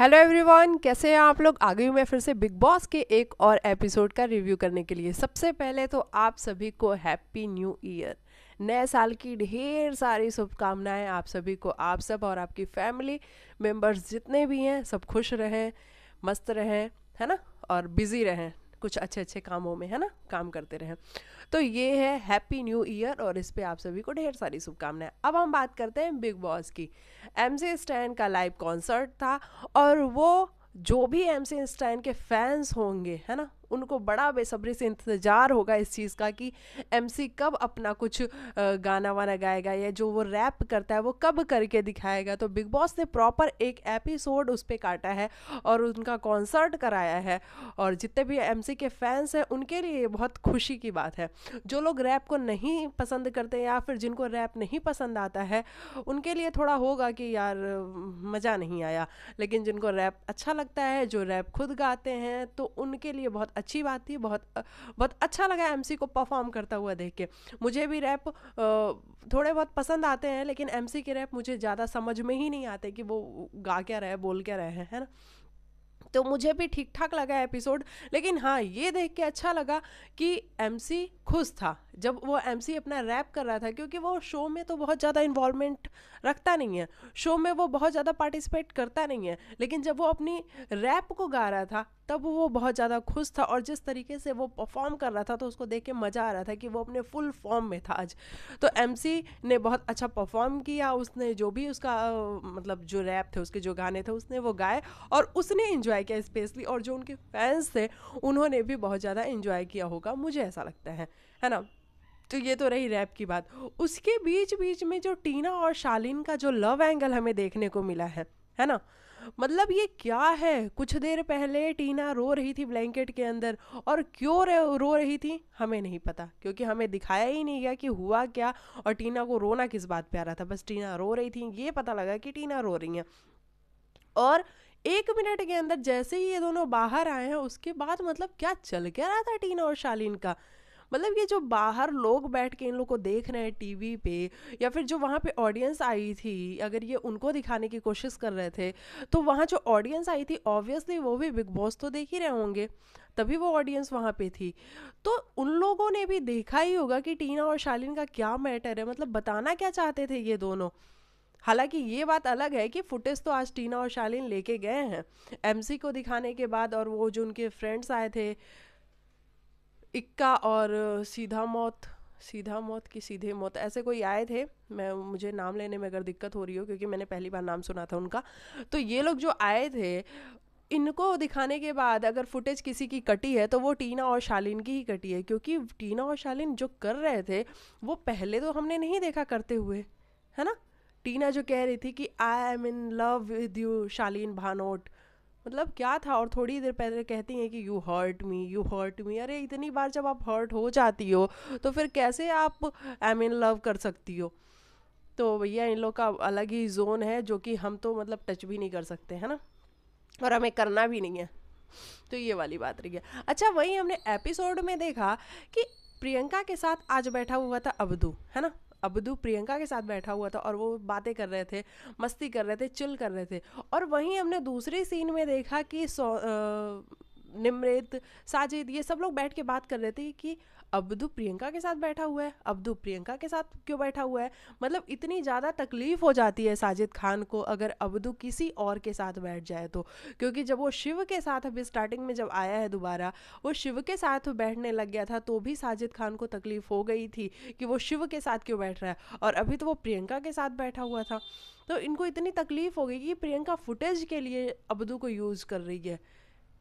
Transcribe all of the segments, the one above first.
Hello everyone, कैसे हैं आप लोग। आ गई हूँ मैं फिर से बिग बॉस के एक और एपिसोड का रिव्यू करने के लिए। सबसे पहले तो आप सभी को हैप्पी न्यू ईयर, नए साल की ढेर सारी शुभकामनाएं आप सभी को। आप सब और आपकी फैमिली मेंबर्स जितने भी हैं सब खुश रहें, मस्त रहें, है ना, और बिजी रहें कुछ अच्छे अच्छे कामों में, है ना, काम करते रहें। तो ये है हैप्पी न्यू ईयर और इस पे आप सभी को ढेर सारी शुभकामनाएं। अब हम बात करते हैं बिग बॉस की। एमसी स्टैन का लाइव कॉन्सर्ट था और वो जो भी एमसी स्टैन के फैंस होंगे, है ना, उनको बड़ा बेसब्री से इंतज़ार होगा इस चीज़ का कि एमसी कब अपना कुछ गाना वाना गाएगा या जो वो रैप करता है वो कब करके दिखाएगा। तो बिग बॉस ने प्रॉपर एक एपिसोड उस पर काटा है और उनका कॉन्सर्ट कराया है। और जितने भी एमसी के फैंस हैं उनके लिए ये बहुत खुशी की बात है। जो लोग रैप को नहीं पसंद करते या फिर जिनको रैप नहीं पसंद आता है उनके लिए थोड़ा होगा कि यार मज़ा नहीं आया। लेकिन जिनको रैप अच्छा लगता है, जो रैप खुद गाते हैं, तो उनके लिए बहुत अच्छी बात थी। बहुत अच्छा लगा एमसी को परफॉर्म करता हुआ देख के। मुझे भी रैप थोड़े बहुत पसंद आते हैं लेकिन एमसी के रैप मुझे ज़्यादा समझ में ही नहीं आते कि वो गा क्या रहे, बोल क्या रहे हैं, है ना। तो मुझे भी ठीक ठाक लगा एपिसोड। लेकिन हाँ, ये देख के अच्छा लगा कि एमसी खुश था जब वो एमसी अपना रैप कर रहा था, क्योंकि वो शो में तो बहुत ज़्यादा इन्वॉल्वमेंट रखता नहीं है, शो में वो बहुत ज़्यादा पार्टिसिपेट करता नहीं है। लेकिन जब वो अपनी रैप को गा रहा था तब वो बहुत ज़्यादा खुश था और जिस तरीके से वो परफॉर्म कर रहा था तो उसको देख के मज़ा आ रहा था कि वो अपने फुल फॉर्म में था आज। तो एमसी ने बहुत अच्छा परफॉर्म किया। उसने जो भी उसका मतलब जो रैप थे, उसके जो गाने थे, उसने वो गाए और उसने इंजॉय किया स्पेशली। और जो उनके फैंस थे उन्होंने भी बहुत ज़्यादा इंजॉय किया होगा, मुझे ऐसा लगता है ना। तो ये तो रही रैप की बात। उसके बीच बीच में जो टीना और शालीन का जो लव एंगल हमें देखने को मिला है ना, मतलब ये क्या है। कुछ देर पहले टीना रो रही थी ब्लैंकेट के अंदर, और क्यों रो रही थी हमें नहीं पता, क्योंकि हमें दिखाया ही नहीं गया कि हुआ क्या और टीना को रोना किस बात पे आ रहा था। बस टीना रो रही थी, ये पता लगा कि टीना रो रही हैं। और 1 मिनट के अंदर जैसे ही ये दोनों बाहर आए हैं उसके बाद मतलब क्या चल क्या रहा था टीना और शालीन का। मतलब ये जो बाहर लोग बैठ के इन लोग को देख रहे हैं टीवी पे, या फिर जो वहाँ पे ऑडियंस आई थी, अगर ये उनको दिखाने की कोशिश कर रहे थे तो वहाँ जो ऑडियंस आई थी ऑब्वियसली वो भी बिग बॉस तो देख ही रहे होंगे, तभी वो ऑडियंस वहाँ पे थी। तो उन लोगों ने भी देखा ही होगा कि टीना और शालीन का क्या मैटर है, मतलब बताना क्या चाहते थे ये दोनों। हालांकि ये बात अलग है कि फुटेज तो आज टीना और शालीन लेके गए हैं एमसी को दिखाने के बाद, और वो जो उनके फ्रेंड्स आए थे, इक्का और सीधा मौत की सीधे मौत, ऐसे कोई आए थे। मुझे नाम लेने में अगर दिक्कत हो रही हो क्योंकि मैंने पहली बार नाम सुना था उनका। तो ये लोग जो आए थे, इनको दिखाने के बाद अगर फुटेज किसी की कटी है तो वो टीना और शालीन की ही कटी है, क्योंकि टीना और शालीन जो कर रहे थे वो पहले तो हमने नहीं देखा करते हुए, है ना। टीना जो कह रही थी कि I am in love with you Shaleen Bhanot, मतलब क्या था। और थोड़ी देर पहले कहती हैं कि यू हर्ट मी। अरे इतनी बार जब आप हर्ट हो जाती हो तो फिर कैसे आप आई मीन लव कर सकती हो। तो भैया इन लोग का अलग ही जोन है जो कि हम तो मतलब टच भी नहीं कर सकते, है ना, और हमें करना भी नहीं है। तो ये वाली बात रही है। अच्छा, वही हमने एपिसोड में देखा कि प्रियंका के साथ आज बैठा हुआ था अब्दू, है ना। अब्दू प्रियंका के साथ बैठा हुआ था और वो बातें कर रहे थे, मस्ती कर रहे थे, चिल कर रहे थे। और वहीं हमने दूसरी सीन में देखा कि निमृत, साजिद, ये सब लोग बैठ के बात कर रहे थे कि अब्दू प्रियंका के साथ बैठा हुआ है, अब्दू प्रियंका के साथ क्यों बैठा हुआ है। मतलब इतनी ज़्यादा तकलीफ हो जाती है साजिद खान को अगर अब्दू किसी और के साथ बैठ जाए तो, क्योंकि जब वो शिव के साथ अभी स्टार्टिंग में जब आया है दोबारा, वो शिव के साथ बैठने लग गया था तो भी साजिद खान को तकलीफ हो गई थी कि वो शिव के साथ क्यों बैठ रहा है, और अभी तो वो प्रियंका के साथ बैठा हुआ था। तो इनको इतनी तकलीफ हो गई कि प्रियंका फुटेज के लिए अब्दू को यूज़ कर रही है।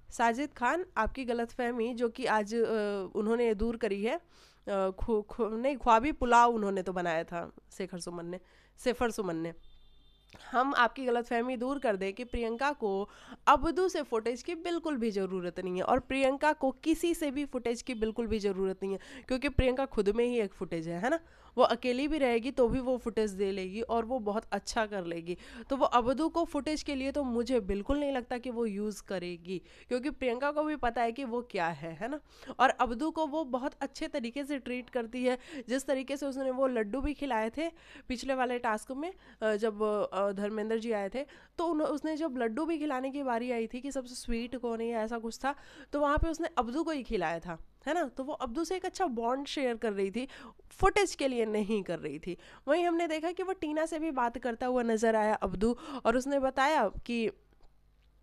साजिद खान, आपकी गलतफहमी जो कि आज उन्होंने दूर करी है, नहीं, ख्वाबी पुलाव उन्होंने तो बनाया था सेफर सुमन ने। हम आपकी गलतफहमी दूर कर दें कि प्रियंका को अब्दू से फुटेज की बिल्कुल भी ज़रूरत नहीं है, और प्रियंका को किसी से भी फुटेज की बिल्कुल भी ज़रूरत नहीं है, क्योंकि प्रियंका खुद में ही एक फुटेज है ना। वो अकेली भी रहेगी तो भी वो फुटेज दे लेगी और वो बहुत अच्छा कर लेगी। तो वो अबदू को फुटेज के लिए तो मुझे बिल्कुल नहीं लगता कि वो यूज़ करेगी, क्योंकि प्रियंका को भी पता है कि वो क्या है ना। और अबदू को वो बहुत अच्छे तरीके से ट्रीट करती है, जिस तरीके से उसने वो लड्डू भी खिलाए थे पिछले वाले टास्क में, जब धर्मेंद्र जी आए थे, तो उसने जब लड्डू भी खिलाने की बारी आई थी कि सबसे स्वीट कौन है या ऐसा कुछ था, तो वहाँ पे उसने अब्दू को ही खिलाया था, है ना। तो वो अब्दू से एक अच्छा बॉन्ड शेयर कर रही थी, फुटेज के लिए नहीं कर रही थी। वहीं हमने देखा कि वो टीना से भी बात करता हुआ नजर आया अब्दू, और उसने बताया कि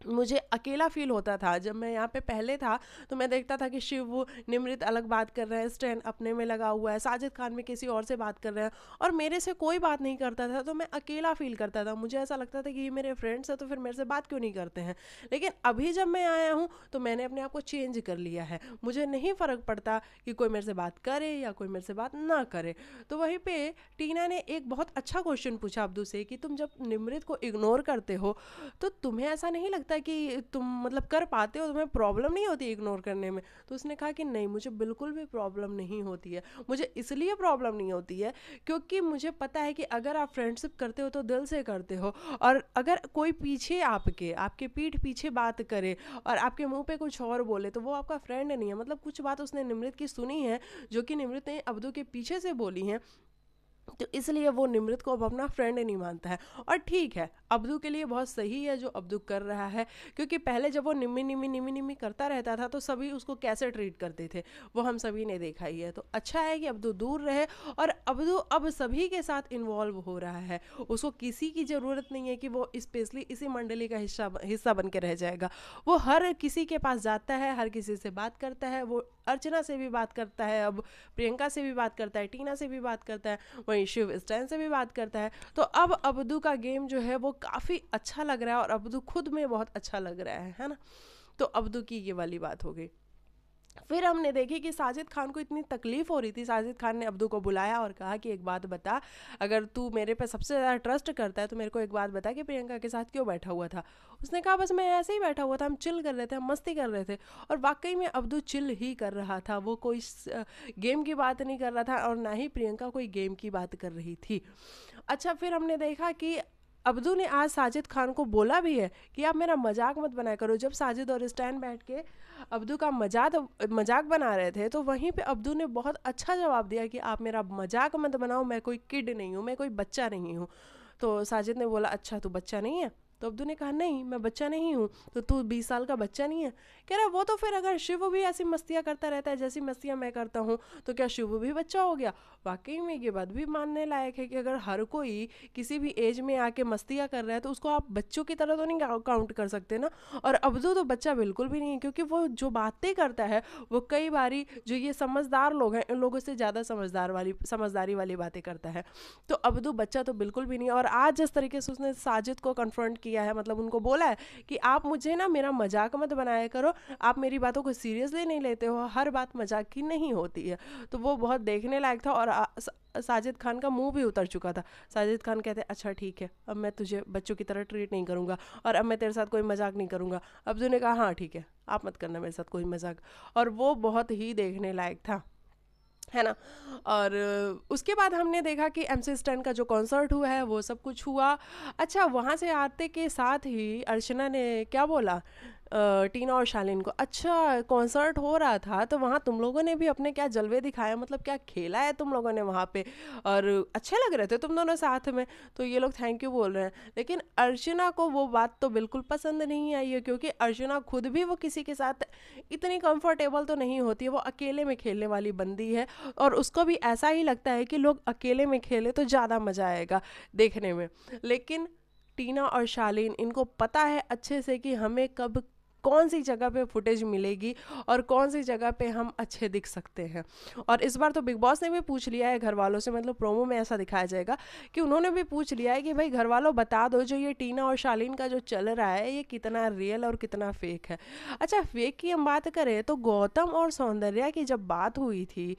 मुझे अकेला फील होता था जब मैं यहाँ पे पहले था, तो मैं देखता था कि शिव निमृत अलग बात कर रहे हैं, स्टैन अपने में लगा हुआ है, साजिद खान में किसी और से बात कर रहे हैं, और मेरे से कोई बात नहीं करता था, तो मैं अकेला फील करता था। मुझे ऐसा लगता था कि ये मेरे फ्रेंड्स हैं तो फिर मेरे से बात क्यों नहीं करते हैं। लेकिन अभी जब मैं आया हूँ तो मैंने अपने आप को चेंज कर लिया है, मुझे नहीं फ़र्क पड़ता कि कोई मेरे से बात करे या कोई मेरे से बात ना करे। तो वहीं पे टीना ने एक बहुत अच्छा क्वेश्चन पूछा अब्दू से कि तुम जब निमृत को इग्नोर करते हो तो तुम्हें ऐसा नहीं लगता कि तुम मतलब कर पाते हो, तुम्हें प्रॉब्लम नहीं होती इग्नोर करने में। तो उसने कहा कि नहीं, मुझे बिल्कुल भी प्रॉब्लम नहीं होती है। मुझे इसलिए प्रॉब्लम नहीं होती है क्योंकि मुझे पता है कि अगर आप फ्रेंडशिप करते हो तो दिल से करते हो, और अगर कोई पीछे आपके पीठ पीछे बात करे और आपके मुंह पे कुछ और बोले तो वो आपका फ्रेंड नहीं है। मतलब कुछ बात उसने निमृत की सुनी है जो कि निमृत ने अब्दू के पीछे से बोली हैं, तो इसलिए वो निमृत को अब अपना फ्रेंड नहीं मानता है। और ठीक है, अब्दू के लिए बहुत सही है जो अब्दू कर रहा है, क्योंकि पहले जब वो निम्मी निम्मी निम्मी निम्मी करता रहता था तो सभी उसको कैसे ट्रीट करते थे वो हम सभी ने देखा ही है। तो अच्छा है कि अब्दू दूर रहे, और अब्दू अब सभी के साथ इन्वॉल्व हो रहा है। उसको किसी की ज़रूरत नहीं है कि वो स्पेशली इसी मंडली का हिस्सा बन के रह जाएगा। वो हर किसी के पास जाता है, हर किसी से बात करता है। वो अर्चना से भी बात करता है, अब प्रियंका से भी बात करता है, टीना से भी बात करता है, वहीं शिव स्टैन से भी बात करता है। तो अब अब्दू का गेम जो है वो काफ़ी अच्छा लग रहा है, और अब्दू खुद में बहुत अच्छा लग रहा है ना। तो अब्दू की ये वाली बात हो गई। फिर हमने देखी कि साजिद खान को इतनी तकलीफ हो रही थी। साजिद खान ने अब्दू को बुलाया और कहा कि एक बात बता, अगर तू मेरे पे सबसे ज़्यादा ट्रस्ट करता है तो मेरे को एक बात बता कि प्रियंका के साथ क्यों बैठा हुआ था। उसने कहा बस मैं ऐसे ही बैठा हुआ था, हम चिल कर रहे थे, हम मस्ती कर रहे थे। और वाकई में अब्दू चिल ही कर रहा था, वो कोई गेम की बात नहीं कर रहा था, और ना ही प्रियंका कोई गेम की बात कर रही थी। अच्छा, फिर हमने देखा कि अब्दू ने आज साजिद खान को बोला भी है कि आप मेरा मजाक मत बनाया करो। जब साजिद और स्टैन बैठ के अब्दू का मजाक बना रहे थे तो वहीं पे अब्दू ने बहुत अच्छा जवाब दिया कि आप मेरा मजाक मत बनाओ, मैं कोई किड नहीं हूँ, मैं कोई बच्चा नहीं हूँ। तो साजिद ने बोला अच्छा तू बच्चा नहीं है। तो अब्दू ने कहा नहीं मैं बच्चा नहीं हूँ। तो तू 20 साल का बच्चा नहीं है। कह रहा वो तो फिर अगर शिव भी ऐसी मस्तियाँ करता रहता है जैसी मस्तियाँ मैं करता हूँ तो क्या शिव भी बच्चा हो गया। वाकई में ये बात भी मानने लायक है कि अगर हर कोई किसी भी एज में आके मस्तियाँ कर रहा है तो उसको आप बच्चों की तरह तो नहीं काउंट कर सकते ना। और अब्दू तो बच्चा बिल्कुल भी नहीं है, क्योंकि वो जो बातें करता है वो कई बारी जो ये समझदार लोग हैं इन लोगों से ज़्यादा समझदारी वाली बातें करता है। तो अब्दू बच्चा तो बिल्कुल भी नहीं है। और आज जिस तरीके से उसने साजिद को कन्फ्रंट किया है, मतलब उनको बोला है कि आप मुझे ना मेरा मजाक मत बनाया करो, आप मेरी बातों को सीरियसली नहीं लेते हो, हर बात मजाक की नहीं होती है। तो वो बहुत देखने लायक था, और साजिद खान का मुंह भी उतर चुका था। साजिद खान कहते अच्छा ठीक है, अब मैं तुझे बच्चों की तरह ट्रीट नहीं करूंगा, और अब मैं तेरे साथ कोई मजाक नहीं करूंगा। अब्दू ने कहा हाँ ठीक है, आप मत करना मेरे साथ कोई मजाक। और वो बहुत ही देखने लायक था, है ना। और उसके बाद हमने देखा कि MC स्टैन का जो कॉन्सर्ट हुआ है वो सब कुछ हुआ। अच्छा, वहाँ से आते के साथ ही अर्चना ने क्या बोला टीना और शालीन को, अच्छा कॉन्सर्ट हो रहा था तो वहाँ तुम लोगों ने भी अपने क्या जलवे दिखाया, मतलब क्या खेला है तुम लोगों ने वहाँ पे, और अच्छे लग रहे थे तुम दोनों साथ में। तो ये लोग थैंक यू बोल रहे हैं। लेकिन अर्चना को वो बात तो बिल्कुल पसंद नहीं आई है, क्योंकि अर्चना खुद भी वो किसी के साथ इतनी कंफर्टेबल तो नहीं होती है, वो अकेले में खेलने वाली बंदी है, और उसको भी ऐसा ही लगता है कि लोग अकेले में खेले तो ज़्यादा मज़ा आएगा देखने में। लेकिन टीना और शालीन इनको पता है अच्छे से कि हमें कब कौन सी जगह पे फुटेज मिलेगी और कौन सी जगह पे हम अच्छे दिख सकते हैं। और इस बार तो बिग बॉस ने भी पूछ लिया है घर वालों से, मतलब प्रोमो में ऐसा दिखाया जाएगा कि उन्होंने भी पूछ लिया है कि भाई घर वालों बता दो जो ये टीना और शालीन का जो चल रहा है ये कितना रियल और कितना फेक है। अच्छा, फेक की हम बात करें तो गौतम और सौंदर्या की जब बात हुई थी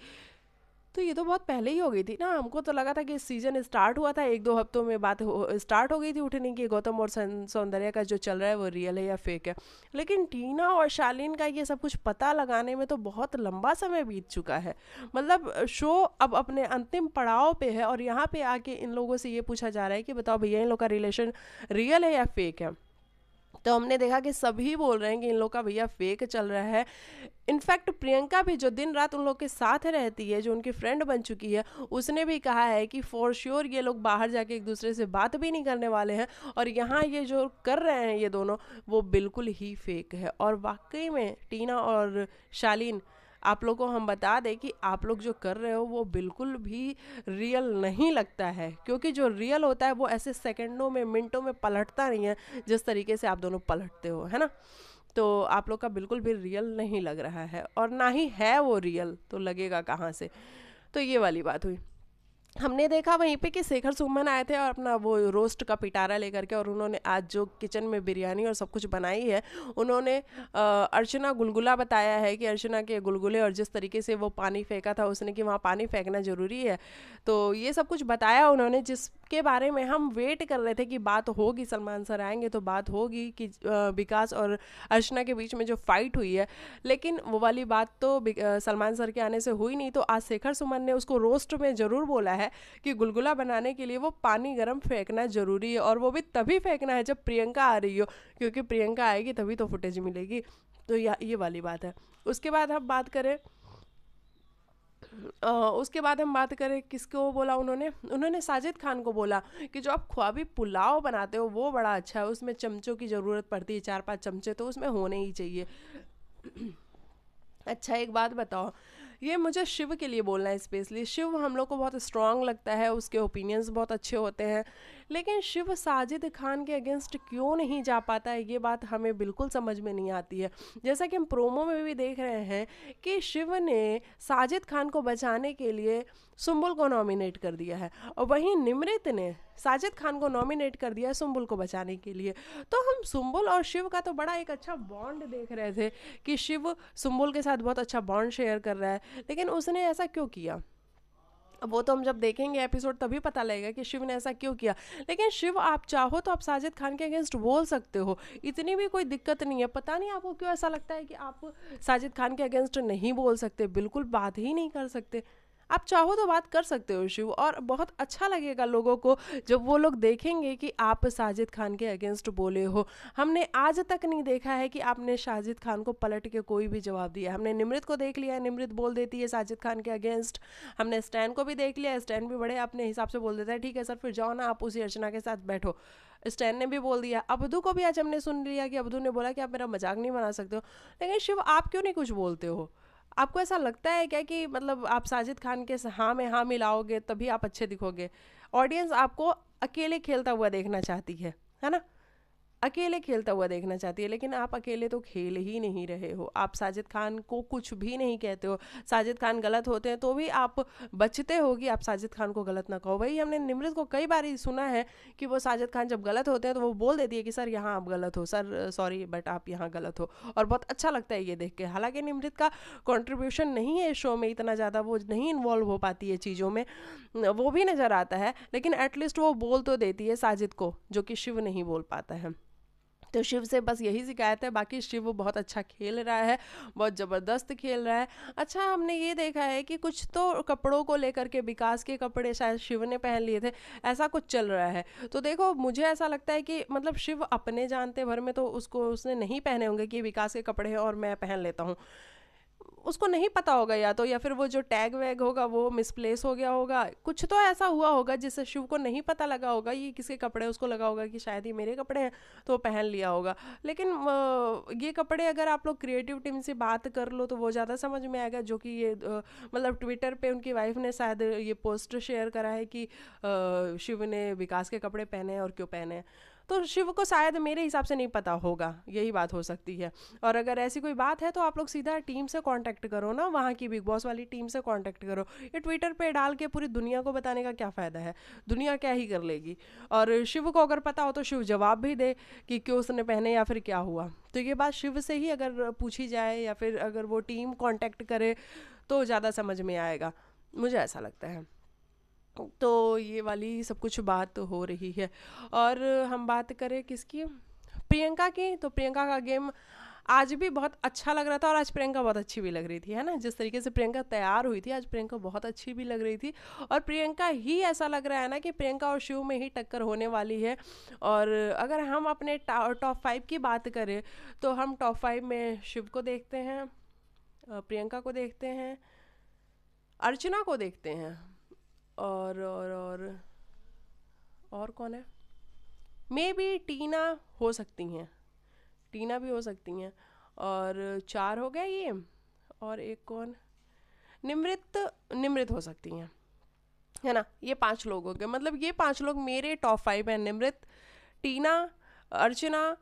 तो ये तो बहुत पहले ही हो गई थी ना, हमको तो लगा था कि सीजन स्टार्ट हुआ था 1-2 हफ्तों में बात स्टार्ट हो गई थी उठने की, गौतम और सौंदर्या का जो चल रहा है वो रियल है या फेक है। लेकिन टीना और शालीन का ये सब कुछ पता लगाने में तो बहुत लंबा समय बीत चुका है। मतलब शो अब अपने अंतिम पड़ाव पे है और यहाँ पे आके इन लोगों से ये पूछा जा रहा है कि बताओ भैया इन लोग का रिलेशन रियल है या फेक है। तो हमने देखा कि सभी बोल रहे हैं कि इन लोग का भैया फेक चल रहा है। इनफैक्ट प्रियंका भी जो दिन रात उन लोग के साथ रहती है, जो उनकी फ्रेंड बन चुकी है, उसने भी कहा है कि फॉर श्योर ये लोग बाहर जाके एक दूसरे से बात भी नहीं करने वाले हैं और यहाँ ये जो कर रहे हैं ये दोनों, वो बिल्कुल ही फेक है। और वाकई में टीना और शालीन, आप लोगों को हम बता दें कि आप लोग जो कर रहे हो वो बिल्कुल भी रियल नहीं लगता है, क्योंकि जो रियल होता है वो ऐसे सेकंडों में मिनटों में पलटता नहीं है जिस तरीके से आप दोनों पलटते हो, है ना। तो आप लोग का बिल्कुल भी रियल नहीं लग रहा है और ना ही है वो रियल, तो लगेगा कहाँ से। तो ये वाली बात हुई। हमने देखा वहीं पे कि शेखर सुमन आए थे और अपना वो रोस्ट का पिटारा लेकर के, और उन्होंने आज जो किचन में बिरयानी और सब कुछ बनाई है, उन्होंने अर्चना गुलगुला बताया है कि अर्चना के गुलगुले और जिस तरीके से वो पानी फेंका था उसने कि वहाँ पानी फेंकना ज़रूरी है। तो ये सब कुछ बताया उन्होंने, जिसके बारे में हम वेट कर रहे थे कि बात होगी, सलमान सर आएंगे तो बात होगी कि विकास और अर्चना के बीच में जो फाइट हुई है। लेकिन वो वाली बात तो सलमान सर के आने से हुई नहीं। तो आज शेखर सुमन ने उसको रोस्ट में ज़रूर बोला है कि गुलगुला बनाने के लिए वो पानी गर्म फेंकना ज़रूरी है, और वो भी तभी फेंकना है जब प्रियंका आ रही हो, क्योंकि प्रियंका आएगी तभी तो फुटेज मिलेगी। तो ये वाली बात है। उसके बाद हम बात करें उसके बाद हम बात करें किसको बोला उन्होंने साजिद खान को बोला कि जो आप ख्वाबी पुलाव बनाते हो वो बड़ा अच्छा है, उसमें चमचों की ज़रूरत पड़ती है, 4-5 चमचे तो उसमें होने ही चाहिए। अच्छा एक बात बताओ, ये मुझे शिव के लिए बोलना है स्पेशली। शिव हम लोग को बहुत स्ट्रांग लगता है, उसके ओपिनियंस बहुत अच्छे होते हैं, लेकिन शिव साजिद खान के अगेंस्ट क्यों नहीं जा पाता है, ये बात हमें बिल्कुल समझ में नहीं आती है। जैसा कि हम प्रोमो में भी देख रहे हैं कि शिव ने साजिद खान को बचाने के लिए सुम्बुल को नॉमिनेट कर दिया है, और वहीं निमृत ने साजिद खान को नॉमिनेट कर दिया है सुम्बुल को बचाने के लिए। तो हम सुम्बुल और शिव का तो बड़ा एक अच्छा बॉन्ड देख रहे थे कि शिव सुम्बुल के साथ बहुत अच्छा बॉन्ड शेयर कर रहा है, लेकिन उसने ऐसा क्यों किया। अब वो तो हम जब देखेंगे एपिसोड तभी पता लगेगा कि शिव ने ऐसा क्यों किया। लेकिन शिव आप चाहो तो आप साजिद खान के अगेंस्ट बोल सकते हो, इतनी भी कोई दिक्कत नहीं है। पता नहीं आपको क्यों ऐसा लगता है कि आप साजिद खान के अगेंस्ट नहीं बोल सकते, बिल्कुल बात ही नहीं कर सकते। आप चाहो तो बात कर सकते हो शिव, और बहुत अच्छा लगेगा लोगों को जब वो लोग देखेंगे कि आप साजिद खान के अगेंस्ट बोले हो। हमने आज तक नहीं देखा है कि आपने साजिद खान को पलट के कोई भी जवाब दिया। हमने निमृत को देख लिया है, निमृत बोल देती है साजिद खान के अगेंस्ट। हमने स्टैन को भी देख लिया है, स्टैन भी बड़े अपने हिसाब से बोल देता है, ठीक है सर फिर जाओ ना आप उसी अर्चना के साथ बैठो। स्टैन ने भी बोल दिया। अब्दू को भी आज हमने सुन लिया कि अब्दू ने बोला कि आप मेरा मजाक नहीं बना सकते हो। लेकिन शिव आप क्यों नहीं कुछ बोलते हो। आपको ऐसा लगता है क्या कि मतलब आप साजिद खान के हाँ में हाँ मिलाओगे तभी आप अच्छे दिखोगे। ऑडियंस आपको अकेले खेलता हुआ देखना चाहती है ना, अकेले खेलता हुआ देखना चाहती है, लेकिन आप अकेले तो खेल ही नहीं रहे हो। आप साजिद खान को कुछ भी नहीं कहते हो। साजिद खान गलत होते हैं तो भी आप बचते हो कि आप साजिद खान को गलत ना कहो। भाई हमने निमृत को कई बार सुना है कि वो साजिद खान जब गलत होते हैं तो वो बोल देती है कि सर यहाँ आप गलत हो, सर सॉरी बट आप यहाँ गलत हो, और बहुत अच्छा लगता है ये देख के। हालांकि निमृत का कॉन्ट्रीब्यूशन नहीं है शो में इतना ज़्यादा, वो नहीं इन्वॉल्व हो पाती है चीज़ों में, वो भी नज़र आता है, लेकिन एटलीस्ट वो बोल तो देती है साजिद को, जो कि शिव नहीं बोल पाता है। तो शिव से बस यही शिकायत है। बाकी शिव बहुत अच्छा खेल रहा है, बहुत ज़बरदस्त खेल रहा है। अच्छा हमने ये देखा है कि कुछ तो कपड़ों को लेकर के, विकास के कपड़े शायद शिव ने पहन लिए थे, ऐसा कुछ चल रहा है। तो देखो मुझे ऐसा लगता है कि मतलब शिव अपने जानते भर में तो उसने नहीं पहने होंगे कि विकास के कपड़े हैं और मैं पहन लेता हूँ। उसको नहीं पता होगा, या फिर वो जो टैग वैग होगा वो मिसप्लेस हो गया होगा, कुछ तो ऐसा हुआ होगा जिससे शिव को नहीं पता लगा होगा ये किसके कपड़े। उसको लगा होगा कि शायद ये मेरे कपड़े हैं तो पहन लिया होगा। लेकिन ये कपड़े अगर आप लोग क्रिएटिव टीम से बात कर लो तो वो ज़्यादा समझ में आएगा। जो कि ये मतलब ट्विटर पे उनकी वाइफ ने शायद ये पोस्ट शेयर करा है कि शिव ने विकास के कपड़े पहने हैं और क्यों पहने हैं। तो शिव को शायद मेरे हिसाब से नहीं पता होगा, यही बात हो सकती है। और अगर ऐसी कोई बात है तो आप लोग सीधा टीम से कांटेक्ट करो ना, वहाँ की बिग बॉस वाली टीम से कांटेक्ट करो। ये ट्विटर पे डाल के पूरी दुनिया को बताने का क्या फ़ायदा है, दुनिया क्या ही कर लेगी। और शिव को अगर पता हो तो शिव जवाब भी दे कि क्यों उसने पहने या फिर क्या हुआ। तो ये बात शिव से ही अगर पूछी जाए या फिर अगर वो टीम कांटेक्ट करे तो ज़्यादा समझ में आएगा। मुझे ऐसा लगता है। तो ये वाली सब कुछ बात हो रही है। और हम बात करें किसकी, प्रियंका की, तो प्रियंका का गेम आज भी बहुत अच्छा लग रहा था और आज प्रियंका बहुत अच्छी भी लग रही थी, है ना। जिस तरीके से प्रियंका तैयार हुई थी आज प्रियंका बहुत अच्छी भी लग रही थी। और प्रियंका ही ऐसा लग रहा है ना कि प्रियंका और शिव में ही टक्कर होने वाली है। और अगर हम अपने टॉप 5 की बात करें तो हम टॉप 5 में शिव को देखते हैं, प्रियंका को देखते हैं, अर्चना को देखते हैं, और कौन है, मे बी टीना हो सकती हैं, टीना भी हो सकती हैं। और 4 हो गए ये, और एक कौन, निमृत, निमृत हो सकती हैं, है ना। ये 5 लोग हो गए, मतलब ये 5 लोग मेरे टॉप 5 हैं, निमृत, टीना, अर्चना,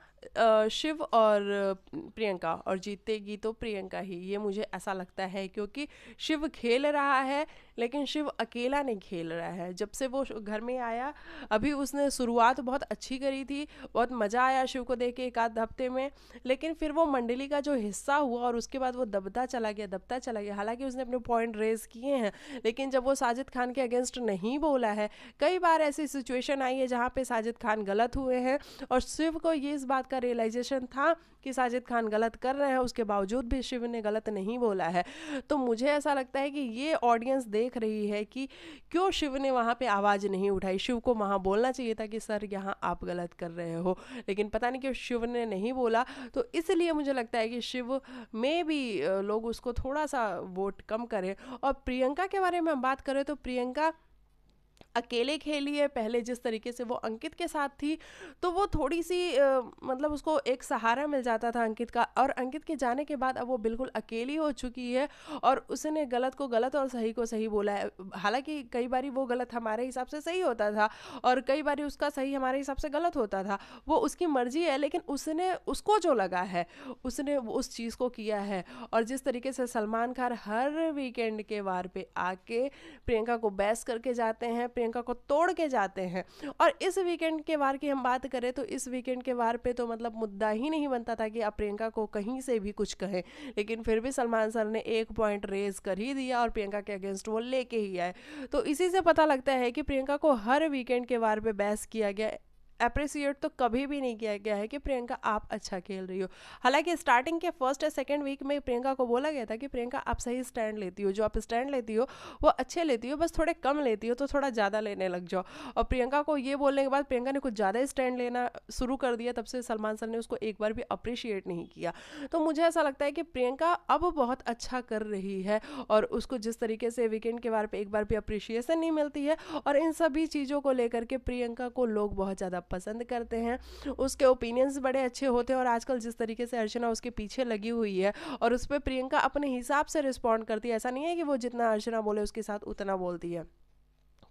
शिव और प्रियंका। और जीतेगी तो प्रियंका ही, ये मुझे ऐसा लगता है, क्योंकि शिव खेल रहा है लेकिन शिव अकेला नहीं खेल रहा है। जब से वो घर में आया, अभी उसने शुरुआत बहुत अच्छी करी थी, बहुत मज़ा आया शिव को देख के एक आध हफ्ते में, लेकिन फिर वो मंडली का जो हिस्सा हुआ और उसके बाद वो दबता चला गया, दबता चला गया। हालांकि उसने अपने पॉइंट रेज किए हैं, लेकिन जब वो साजिद खान के अगेंस्ट नहीं बोला है, कई बार ऐसी सिचुएशन आई है जहाँ पे साजिद खान गलत हुए हैं और शिव को ये इस बात का रियलाइजेशन था कि साजिद खान गलत कर रहे हैं, उसके बावजूद भी शिव ने गलत नहीं बोला है। तो मुझे ऐसा लगता है कि ये ऑडियंस देख रही है कि क्यों शिव ने वहाँ पे आवाज़ नहीं उठाई। शिव को वहाँ बोलना चाहिए था कि सर यहाँ आप गलत कर रहे हो, लेकिन पता नहीं क्यों शिव ने नहीं बोला। तो इसलिए मुझे लगता है कि शिव में भी लोग उसको थोड़ा सा वोट कम करें। और प्रियंका के बारे में हम बात करें तो प्रियंका अकेले खेली है। पहले जिस तरीके से वो अंकित के साथ थी तो वो थोड़ी सी मतलब उसको एक सहारा मिल जाता था अंकित का, और अंकित के जाने के बाद अब वो बिल्कुल अकेली हो चुकी है और उसने गलत को गलत और सही को सही बोला है। हालांकि कई बारी वो गलत हमारे हिसाब से सही होता था और कई बारी उसका सही हमारे हिसाब से गलत होता था, वो उसकी मर्जी है, लेकिन उसने उसको जो लगा है उसने उस चीज़ को किया है। और जिस तरीके से सलमान खान हर वीकेंड के वार पे आके प्रियंका को बहस करके जाते हैं, प्रियंका को तोड़ के जाते हैं। और इस वीकेंड के वार की हम बात करें तो इस वीकेंड के वार पे तो मतलब मुद्दा ही नहीं बनता था कि आप प्रियंका को कहीं से भी कुछ कहें, लेकिन फिर भी सलमान सर ने एक पॉइंट रेज कर ही दिया और प्रियंका के अगेंस्ट वो लेके ही आए। तो इसी से पता लगता है कि प्रियंका को हर वीकेंड के वार पे बहस किया गया, अप्रिसिएट तो कभी भी नहीं किया गया है कि प्रियंका आप अच्छा खेल रही हो। हालांकि स्टार्टिंग के फर्स्ट या सेकंड वीक में प्रियंका को बोला गया था कि प्रियंका आप सही स्टैंड लेती हो, जो आप स्टैंड लेती हो वो अच्छे लेती हो, बस थोड़े कम लेती हो तो थोड़ा ज़्यादा लेने लग जाओ। और प्रियंका को ये बोलने के बाद प्रियंका ने कुछ ज़्यादा स्टैंड लेना शुरू कर दिया, तब से सलमान सर ने उसको एक बार भी अप्रिशिएट नहीं किया। तो मुझे ऐसा लगता है कि प्रियंका अब बहुत अच्छा कर रही है और उसको जिस तरीके से वीकेंड के बार पे एक बार भी अप्रिशिएशन नहीं मिलती है, और इन सभी चीज़ों को लेकर के प्रियंका को लोग बहुत ज़्यादा पसंद करते हैं, उसके ओपिनियंस बड़े अच्छे होते हैं। और आजकल जिस तरीके से अर्चना उसके पीछे लगी हुई है और उस पर प्रियंका अपने हिसाब से रिस्पॉन्ड करती है, ऐसा नहीं है कि वो जितना अर्चना बोले उसके साथ उतना बोलती है।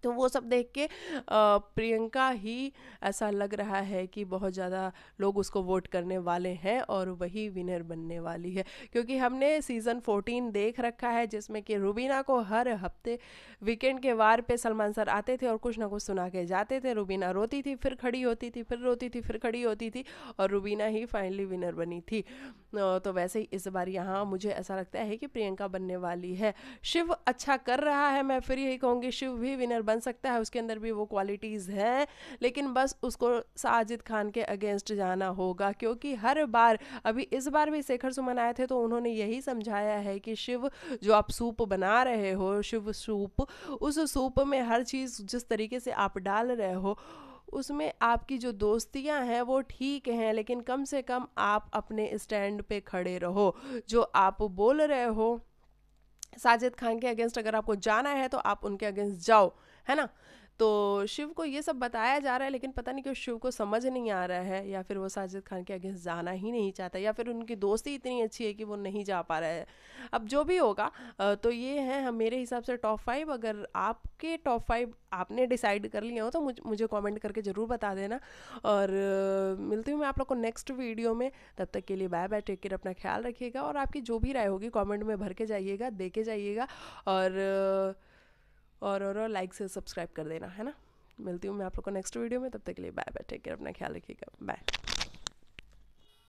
तो वो सब देख के प्रियंका ही ऐसा लग रहा है कि बहुत ज़्यादा लोग उसको वोट करने वाले हैं और वही विनर बनने वाली है। क्योंकि हमने सीज़न 14 देख रखा है जिसमें कि रुबीना को हर हफ्ते वीकेंड के वार पे सलमान सर आते थे और कुछ ना कुछ सुना के जाते थे। रुबीना रोती थी, फिर खड़ी होती थी, फिर रोती थी, फिर खड़ी होती थी, और रुबीना ही फाइनली विनर बनी थी। तो वैसे ही इस बार यहाँ मुझे ऐसा लगता है कि प्रियंका बनने वाली है। शिव अच्छा कर रहा है, मैं फिर यही कहूँगी शिव भी विनर बन सकता है, उसके अंदर भी वो क्वालिटीज़ हैं, लेकिन बस उसको साजिद खान के अगेंस्ट जाना होगा। क्योंकि हर बार, अभी इस बार भी शेखर सुमन आए थे तो उन्होंने यही समझाया है कि शिव जो आप सूप बना रहे हो, शिव सूप, उस सूप में हर चीज़ जिस तरीके से आप डाल रहे हो उसमें आपकी जो दोस्तियां हैं वो ठीक हैं, लेकिन कम से कम आप अपने स्टैंड पे खड़े रहो। जो आप बोल रहे हो साजिद खान के अगेंस्ट अगर आपको जाना है तो आप उनके अगेंस्ट जाओ, है ना। तो शिव को ये सब बताया जा रहा है, लेकिन पता नहीं क्यों शिव को समझ नहीं आ रहा है, या फिर वो साजिद खान के अगेंस्ट जाना ही नहीं चाहता, या फिर उनकी दोस्ती इतनी अच्छी है कि वो नहीं जा पा रहा है। अब जो भी होगा तो ये है हम मेरे हिसाब से टॉप 5। अगर आपके टॉप 5 आपने डिसाइड कर लिया हो तो मुझे कमेंट करके ज़रूर बता देना। और मिलती हूँ मैं आप लोग को नेक्स्ट वीडियो में। तब तक के लिए बाय बाय, टेक केयर, अपना ख्याल रखिएगा। और आपकी जो भी राय होगी कमेंट में भर के जाइएगा, दे के जाइएगा, और लाइक से सब्सक्राइब कर देना, है ना। मिलती हूँ मैं आप लोग को नेक्स्ट वीडियो में, तब तक के लिए बाय बाय, टेक केयर, अपना ख्याल रखिएगा, बाय।